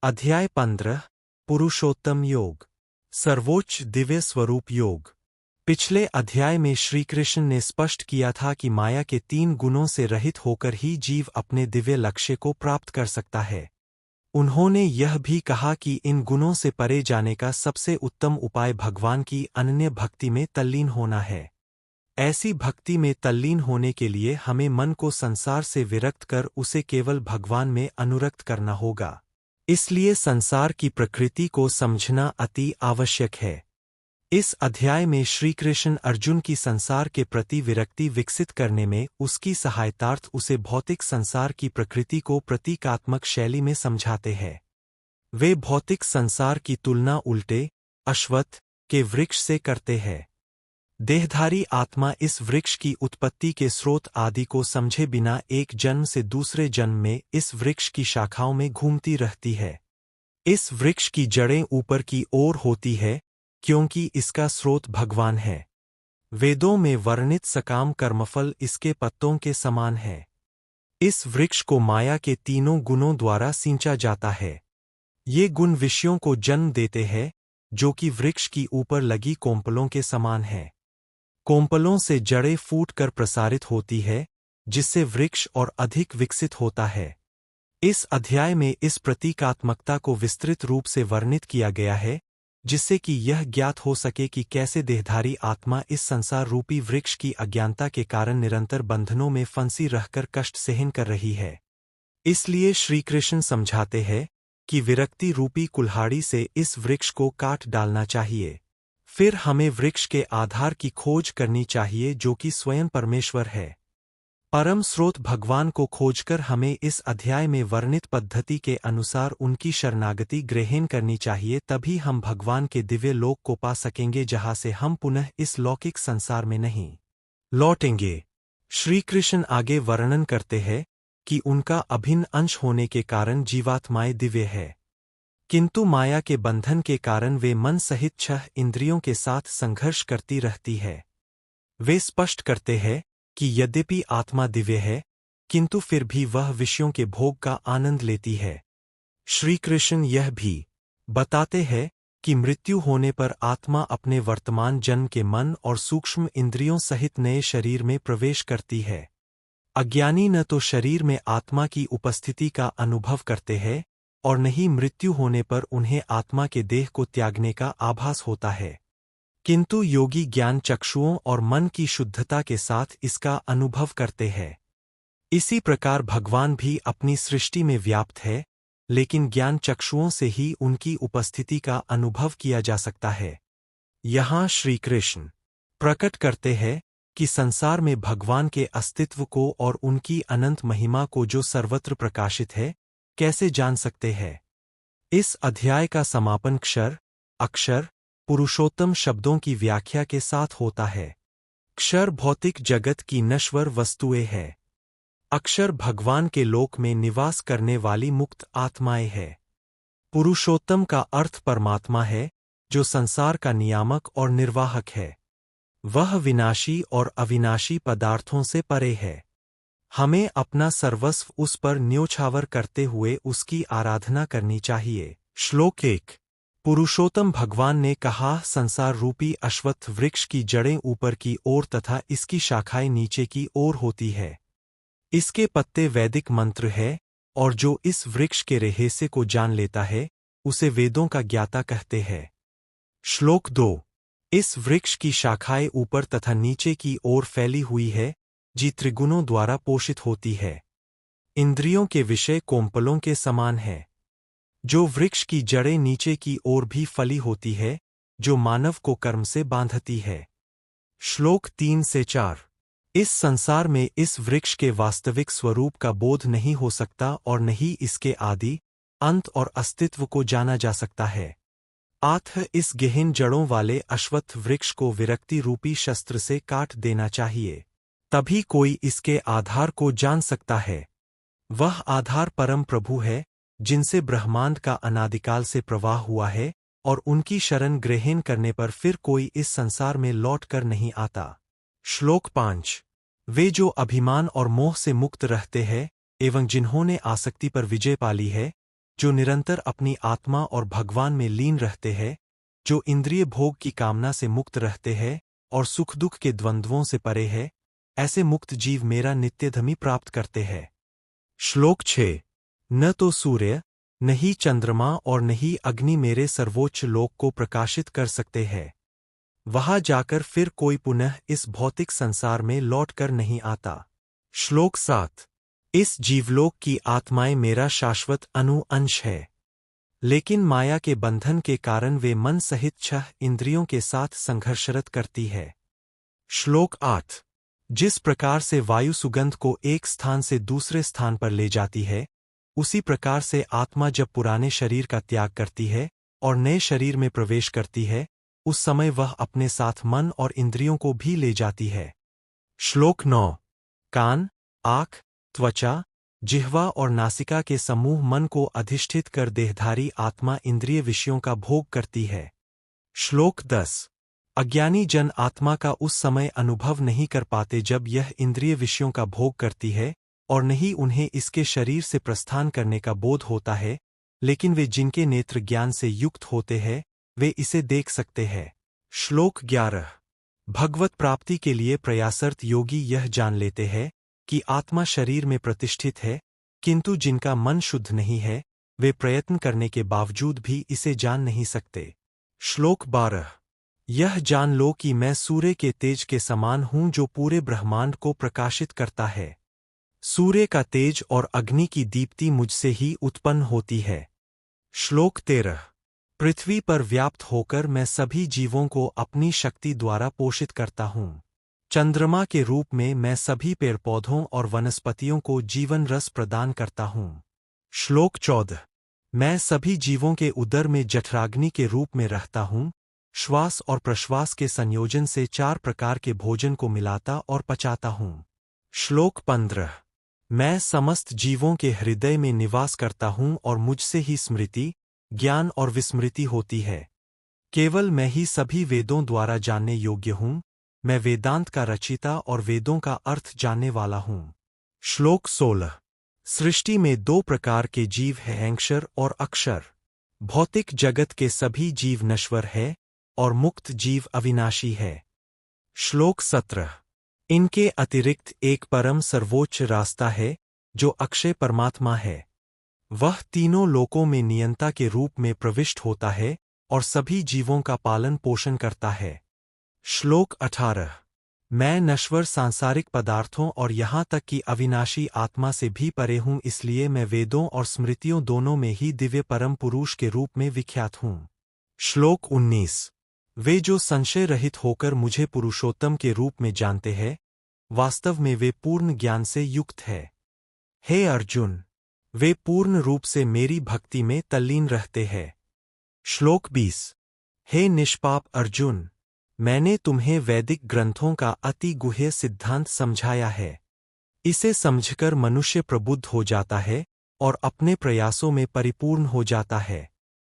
अध्याय 15 पुरुषोत्तम योग सर्वोच्च दिव्य स्वरूप योग। पिछले अध्याय में श्री कृष्ण ने स्पष्ट किया था कि माया के 3 गुणों से रहित होकर ही जीव अपने दिव्य लक्ष्य को प्राप्त कर सकता है। उन्होंने यह भी कहा कि इन गुणों से परे जाने का सबसे उत्तम उपाय भगवान की अनन्य भक्ति में तल्लीन होना है। ऐसी भक्ति में तल्लीन होने के लिए हमें मन को संसार से विरक्त कर उसे केवल भगवान में अनुरक्त करना होगा। इसलिए संसार की प्रकृति को समझना अति आवश्यक है। इस अध्याय में श्री कृष्ण अर्जुन की संसार के प्रति विरक्ति विकसित करने में उसकी सहायतार्थ उसे भौतिक संसार की प्रकृति को प्रतीकात्मक शैली में समझाते हैं। वे भौतिक संसार की तुलना उल्टे अश्वत्थ के वृक्ष से करते हैं। देहधारी आत्मा इस वृक्ष की उत्पत्ति के स्रोत आदि को समझे बिना एक जन्म से दूसरे जन्म में इस वृक्ष की शाखाओं में घूमती रहती है। इस वृक्ष की जड़ें ऊपर की ओर होती है क्योंकि इसका स्रोत भगवान है। वेदों में वर्णित सकाम कर्मफल इसके पत्तों के समान है। इस वृक्ष को माया के 3 गुणों द्वारा सींचा जाता है। ये गुण विषयों को जन्म देते हैं जो कि वृक्ष की ऊपर लगी कोंपलों के समान है। कोंपलों से जड़ें फूटकर प्रसारित होती है जिससे वृक्ष और अधिक विकसित होता है। इस अध्याय में इस प्रतीकात्मकता को विस्तृत रूप से वर्णित किया गया है जिससे कि यह ज्ञात हो सके कि कैसे देहधारी आत्मा इस संसार रूपी वृक्ष की अज्ञानता के कारण निरंतर बंधनों में फंसी रहकर कष्ट सहन कर रही है। इसलिए श्री कृष्ण समझाते हैं कि विरक्ति रूपी कुल्हाड़ी से इस वृक्ष को काट डालना चाहिए। फिर हमें वृक्ष के आधार की खोज करनी चाहिए जो कि स्वयं परमेश्वर है। परम स्रोत भगवान को खोजकर हमें इस अध्याय में वर्णित पद्धति के अनुसार उनकी शरणागति ग्रहण करनी चाहिए, तभी हम भगवान के दिव्य लोक को पा सकेंगे जहां से हम पुनः इस लौकिक संसार में नहीं लौटेंगे। श्री कृष्ण आगे वर्णन करते हैं कि उनका अभिन्न अंश होने के कारण जीवात्माएं दिव्य है, किंतु माया के बंधन के कारण वे मन सहित 6 इंद्रियों के साथ संघर्ष करती रहती है। वे स्पष्ट करते हैं कि यद्यपि आत्मा दिव्य है किंतु फिर भी वह विषयों के भोग का आनंद लेती है। श्री कृष्ण यह भी बताते हैं कि मृत्यु होने पर आत्मा अपने वर्तमान जन्म के मन और सूक्ष्म इंद्रियों सहित नए शरीर में प्रवेश करती है। अज्ञानी न तो शरीर में आत्मा की उपस्थिति का अनुभव करते हैं और न ही मृत्यु होने पर उन्हें आत्मा के देह को त्यागने का आभास होता है, किंतु योगी ज्ञान चक्षुओं और मन की शुद्धता के साथ इसका अनुभव करते हैं। इसी प्रकार भगवान भी अपनी सृष्टि में व्याप्त है, लेकिन ज्ञान चक्षुओं से ही उनकी उपस्थिति का अनुभव किया जा सकता है। यहाँ श्री कृष्ण प्रकट करते हैं कि संसार में भगवान के अस्तित्व को और उनकी अनंत महिमा को जो सर्वत्र प्रकाशित है कैसे जान सकते हैं। इस अध्याय का समापन अक्षर पुरुषोत्तम शब्दों की व्याख्या के साथ होता है। क्षर भौतिक जगत की नश्वर वस्तुएं हैं। अक्षर भगवान के लोक में निवास करने वाली मुक्त आत्माएं हैं। पुरुषोत्तम का अर्थ परमात्मा है जो संसार का नियामक और निर्वाहक है। वह विनाशी और अविनाशी पदार्थों से परे है। हमें अपना सर्वस्व उस पर न्योछावर करते हुए उसकी आराधना करनी चाहिए। श्लोक 1 पुरुषोत्तम भगवान ने कहा, संसार रूपी अश्वत्थ वृक्ष की जड़ें ऊपर की ओर तथा इसकी शाखाएं नीचे की ओर होती है। इसके पत्ते वैदिक मंत्र है और जो इस वृक्ष के रहस्य को जान लेता है उसे वेदों का ज्ञाता कहते हैं। श्लोक 2 इस वृक्ष की शाखाएं ऊपर तथा नीचे की ओर फैली हुई है जी त्रिगुणों द्वारा पोषित होती है। इंद्रियों के विषय कोंपलों के समान है। जो वृक्ष की जड़ें नीचे की ओर भी फली होती है जो मानव को कर्म से बांधती है। श्लोक 3 से 4 इस संसार में इस वृक्ष के वास्तविक स्वरूप का बोध नहीं हो सकता और न ही इसके आदि अंत और अस्तित्व को जाना जा सकता है। अतः इस गहन जड़ों वाले अश्वत्थ वृक्ष को विरक्ति रूपी शस्त्र से काट देना चाहिए, तभी कोई इसके आधार को जान सकता है। वह आधार परम प्रभु है जिनसे ब्रह्मांड का अनादिकाल से प्रवाह हुआ है और उनकी शरण ग्रहण करने पर फिर कोई इस संसार में लौट कर नहीं आता। श्लोक 5 वे जो अभिमान और मोह से मुक्त रहते हैं एवं जिन्होंने आसक्ति पर विजय पाली है जो निरंतर अपनी आत्मा और भगवान में लीन रहते हैं, जो इंद्रिय भोग की कामना से मुक्त रहते हैं और सुख दुख के द्वंद्वों से परे है, ऐसे मुक्त जीव मेरा नित्यधमी प्राप्त करते हैं। श्लोक 6। न तो सूर्य, न ही चंद्रमा और न ही अग्नि मेरे सर्वोच्च लोक को प्रकाशित कर सकते हैं। वहां जाकर फिर कोई पुनः इस भौतिक संसार में लौटकर नहीं आता। श्लोक 7। इस जीवलोक की आत्माएं मेरा शाश्वत अंश है, लेकिन माया के बंधन के कारण वे मन सहित 6 इंद्रियों के साथ संघर्षरत करती है। श्लोक 8। जिस प्रकार से वायु सुगंध को एक स्थान से दूसरे स्थान पर ले जाती है, उसी प्रकार से आत्मा जब पुराने शरीर का त्याग करती है और नए शरीर में प्रवेश करती है, उस समय वह अपने साथ मन और इंद्रियों को भी ले जाती है। श्लोक 9। कान, आँख, त्वचा, जिह्वा और नासिका के समूह मन को अधिष्ठित कर देहधारी आत्मा इंद्रिय विषयों का भोग करती है। श्लोक 10। अज्ञानी जन आत्मा का उस समय अनुभव नहीं कर पाते जब यह इंद्रिय विषयों का भोग करती है, और नहीं उन्हें इसके शरीर से प्रस्थान करने का बोध होता है, लेकिन वे जिनके नेत्र ज्ञान से युक्त होते हैं, वे इसे देख सकते हैं। श्लोक 11। भगवत प्राप्ति के लिए प्रयासरत योगी यह जान लेते हैं कि आत्मा शरीर में प्रतिष्ठित है, किंतु जिनका मन शुद्ध नहीं है, वे प्रयत्न करने के बावजूद भी इसे जान नहीं सकते। श्लोक 12। यह जान लो कि मैं सूर्य के तेज के समान हूं जो पूरे ब्रह्मांड को प्रकाशित करता है। सूर्य का तेज और अग्नि की दीप्ति मुझसे ही उत्पन्न होती है। श्लोक 13। पृथ्वी पर व्याप्त होकर मैं सभी जीवों को अपनी शक्ति द्वारा पोषित करता हूं। चंद्रमा के रूप में मैं सभी पेड़ पौधों और वनस्पतियों को जीवन रस प्रदान करता हूं। श्लोक 14। मैं सभी जीवों के उदर में जठराग्नि के रूप में रहता हूं। श्वास और प्रश्वास के संयोजन से 4 प्रकार के भोजन को मिलाता और पचाता हूं। श्लोक 15। मैं समस्त जीवों के हृदय में निवास करता हूं और मुझसे ही स्मृति, ज्ञान और विस्मृति होती है। केवल मैं ही सभी वेदों द्वारा जानने योग्य हूं। मैं वेदांत का रचिता और वेदों का अर्थ जानने वाला हूं। श्लोक 16। सृष्टि में 2 प्रकार के जीव हैं, अक्षर और अक्षर। भौतिक जगत के सभी जीव नश्वर है और मुक्त जीव अविनाशी है। श्लोक 17। इनके अतिरिक्त एक परम सर्वोच्च रास्ता है, जो अक्षय परमात्मा है। वह तीनों लोकों में नियंता के रूप में प्रविष्ट होता है और सभी जीवों का पालन पोषण करता है। श्लोक 18। मैं नश्वर सांसारिक पदार्थों और यहाँ तक कि अविनाशी आत्मा से भी परे हूँ, इसलिए मैं वेदों और स्मृतियों दोनों में ही दिव्य परम पुरुष के रूप में विख्यात हूँ। श्लोक 19। वे जो संशय रहित होकर मुझे पुरुषोत्तम के रूप में जानते हैं, वास्तव में वे पूर्ण ज्ञान से युक्त है। हे अर्जुन, वे पूर्ण रूप से मेरी भक्ति में तल्लीन रहते हैं। श्लोक 20। हे निष्पाप अर्जुन, मैंने तुम्हें वैदिक ग्रंथों का अति गुह्य सिद्धांत समझाया है। इसे समझकर मनुष्य प्रबुद्ध हो जाता है और अपने प्रयासों में परिपूर्ण हो जाता है।